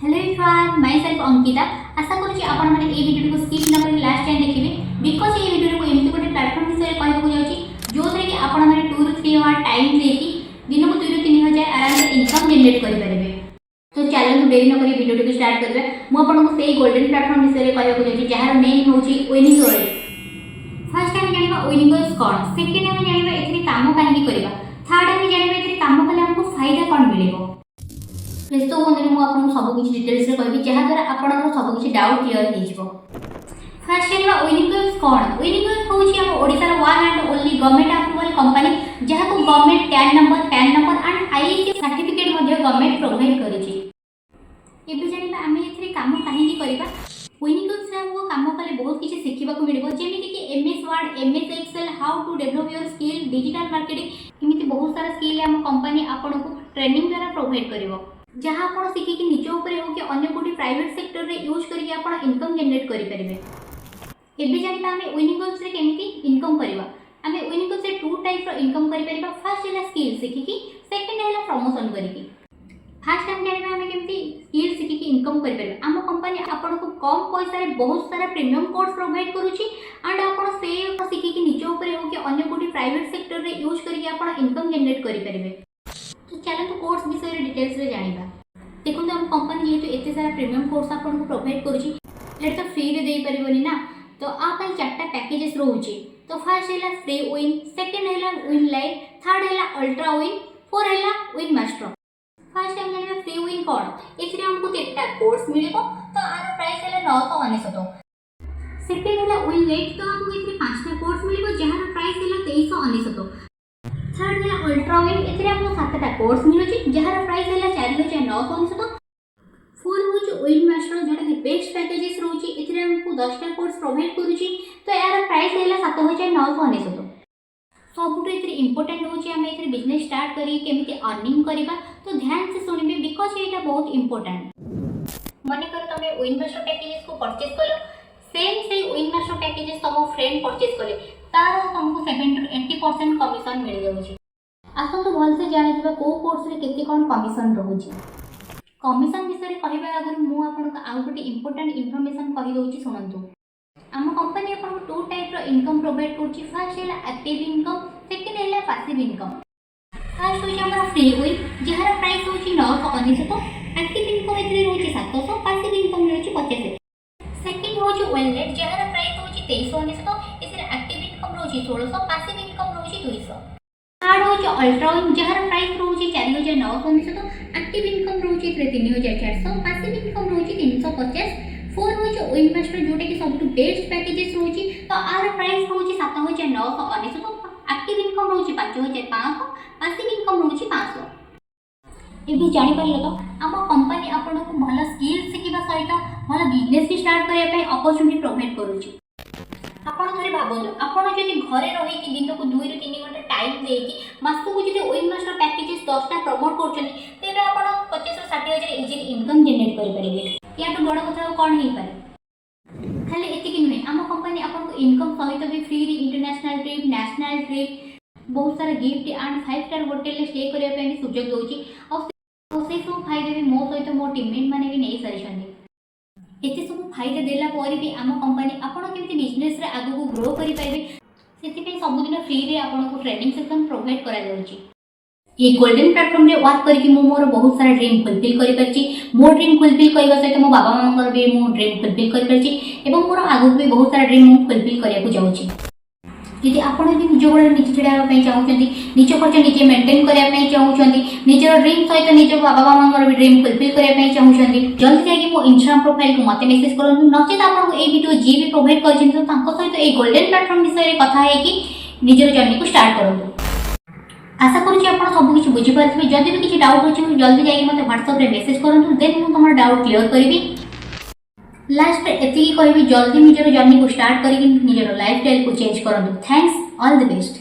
Hello everyone, myself Ankita. आशा करूँ आपण मैंने ये वीडियो को स्किप न कर लास्ट टाइम देखिए बिकज ये वीडियो को एमती गोटे प्लेटफॉर्म विषय कहूँ जाऊँगी जो कि आपण मैंने 2 ରୁ 3 आवर टाइम देकी दिन को 2 ରୁ 3 हजार आराम से इनकम जनरेट करेंगे। तो चलो डेरी न करी वीडियो को स्टार्ट करबे। मु आपन को सेही गोल्डन प्लेटफॉर्म विषय कहूँ जाऊँगी जहार नेम होची विनिंग वर्ल्ड। फर्स्ट टाइम जानिबा विनिंग वर्ल्ड कौन, सेकंड टाइम जानिबा एथि काम काहे करबा, थर्ड टाइम जानिबा एथि काम कले हमको फायदा कौन मिलेबो। व्यस्त होने में आपको सब कुछ डिटेल्स रे कहबी जहाँ द्वारा आपन सब कुछ डाउट क्लियर हो जिवो। फर्स्ट जानिबा विनिंग वर्ल्ड कौन। विनिंग वर्ल्ड होची हम ओडिसा रो one and only government approval company जहाँ को government PAN number and ISC certificate मध्ये गवर्नमेंट प्रोवाइड करिछि। एबे जानिबा आमे एथि काम काहे करबा। विनिंग वर्ल्ड से हमको काम कले बहुत किछि सिखिबा को मिलबो जेमिति कि MS Word, MS Excel, how to develop your skill, digital marketing एमिति बहुत सारा स्किल हम कंपनी आपन को ट्रेनिंग द्वारा प्रोवाइड करिवो जहाँ आप शिखिकी निज उपर हो कि अन्य कोटी प्राइवेट सेक्टर रे यूज करके आप इनकम जनरेट करि परिबे। एबे जानिबा हमें विनिंग वर्ल्ड रे केमिति इनकम करबा। हमें विनिंग वर्ल्ड से 2 टाइप रो इनकम करि परिबा। फर्स्ट हैला स्किल शिखिकी, सेकंड हैला प्रमोशन करिकी। फर्स्ट टाइम जानिबा हमें केमिति स्किल शिखिकी इनकम करि परिबा। हम कंपनी आपन को कम पैसा रे बहुत सारा प्रीमियम कोर्स प्रोवाइड करूची एंड आपन से शिखिकी निज उपर हो कि अन्य कोटी प्राइवेट सेक्टर रे यूज करके आप इनकम जनरेट करि परिबे। तो चलो कोर्स विषय डिटेल्स रे जानिबा। देखो हम कंपनी जेहेतु एते सारा प्रीमियम कोर्स आपन को प्रोवाइड करूची एटा तो फ्री रे देई परिबोनी ना। तो आ पई चारटा पैकेजेस रहउची। तो फर्स्ट हैला फ्री विन, सेकंड हैला विन लाइव, थर्ड हैला अल्ट्रा विन, फोर हैला विन मास्टर। फर्स्ट टाइम जानिबा फ्री विन कोन। एथिरे हमको 3टा कोर्स मिलिबो। तो आर प्राइस हैला 999। सेकंड हैला विन लाइव, तो हमको एथिरे 5टा कोर्स मिलिबो जहार प्राइस हैला 2399। थर्ड है अल्ट्रा विन, एथिरे हमको 7टा कोर्स मिलुची जहार प्राइस हैला 4999। फोर होची विन मास्टर जोटा कि बेस्ट पैकेजेस रहउची एथिरे हमको 10टा कोर्स प्रोवाइड करूची। तो यार प्राइस हैला 7999। सबुठे एथिरे इंपोर्टेंट होची हम एथिरे बिजनेस स्टार्ट करी केमिति अर्निंग करबा। तो ध्यान से सुनिबे बिकॉज़ एटा बहुत इंपोर्टेंट। माने कर तमे विन मास्टर पैकेजेस को परचेज कलो, सेम से विन मास्टर पैकेजेस तम फ्रेंड परचेज करे तार तुमको 70 to 80% कमिशन मिल जाउची। आसो तो भल से जानि दिबा को कोर्स रे केते कोन कमिशन रहउची। कमिशन विषय कहबा अगर मु आपन आउ गोटे इंपोर्टेंट इन्फॉर्मेशन कहि दउची सुनंतु। हम कंपनी आपन 2 टाइप रो इनकम प्रोवाइड करची। फर्स्ट हैला एक्टिव इनकम, सेकंड हैला पैसिव इनकम। फर्स्ट होची हमरा फ्री विन जहार प्राइस होची 999। एक्टिव इनकम एथिरे रहउची 700, पैसिव इनकम रहउची 50। सेकंड होची वेलनेट जहार प्राइस होची 2399। एथिरे एक्टिव इनकम रहउची 1600, पैसिव इनकम रहउची 200। थर्ड होची अल्ट्रा विन जहार प्राइस रहउची 4999। एक्टिव इनकम रहउची 3400, पैसिव इनकम रहउची 350। फोर होची विन मास्टर जोटा कि सबटू बेस्ट पैकेजेस रहउची। तो आर प्राइस रहउची 7999। एक्टिव इनकम रहउची 5500, पैसिव इनकम रहउची 500। एबे जानि पारिलो तो हम कंपनी आपन को भल स्किल सिखिबा सहित भल बिजनेस भी स्टार्ट करिया पई अपॉर्चुनिटी प्रोवाइड करूची। आपण थोड़ी भाबो आपण जदि घरे रही कि दिन को 2 ରୁ 3 घंटा टाइम देकी मासको को जदि विन मास्टर पैकेजेस 10टा प्रमोट करछनी तेबे आपण 25 ରୁ 60 हजार इजीली इनकम जनरेट करि परिबे। या तो बड़ कथा कोन हे पारे। खाली एति कि नै हम कंपनी आपन को इनकम सहित भी free international trip, national trip, बहुत सारा गिफ्ट एंड 5 स्टार होटल रे स्टे करिया पई भी सुजोग दोची। और से सब फायदे भी मो सहित मो टीममेट माने भी नै सारिछनी। एते सब फायदा देला पर भी आम कंपनी आपण केमिति बिजनेस रे आगु को ग्रो करि पाइबे सेति पे सब दिन फ्री रे आपण को ट्रेनिंग सेक्शन प्रोवाइड करा जाउची। ये गोल्डन प्लेटफॉर्म रे वर्क करके मो मोर बहुत सारा ड्रीम फुलफिल करि परची। मो ड्रीम फुलफिल करबा सहित मो बाबा मामा भी मो ड्रीम फुलफिल करि परची एवं मोर आगु भी बहुत सारा ड्रीम मो फुलफिल करिया को जाउची। यदि आपण भी निज गोड़ निज छिड़ा पई चाहउछंती, निज खर्च निजे मेंटेन करिया पई चाहउछंती, निजर ड्रीम सहित निज बाबा मामा भी ड्रीम फुलफिल करिया पई चाहउछंती, जल्दी जाके मो इंस्टाग्राम प्रोफाइल को मते मेसेज करन। नचेत आपण ए वीडियो जी भी प्रोवाइड करछन तो तांको सहित ए गोल्डन प्लेटफॉर्म विषय कथा है कि निजर जर्नी को स्टार्ट करन। आशा करूची आपण सब किछि बुझि पारथिबे। जदि भी किछि डाउट होछि जल्दी जाके मते WhatsApp रे मेसेज करन देन मु तमर डाउट क्लियर करबी। लास्ट पे एति कहबी जल्दी निजर जर्नी को स्टार्ट करके निजर लाइफस्टाइल को चेंज करन। Thanks, all the best.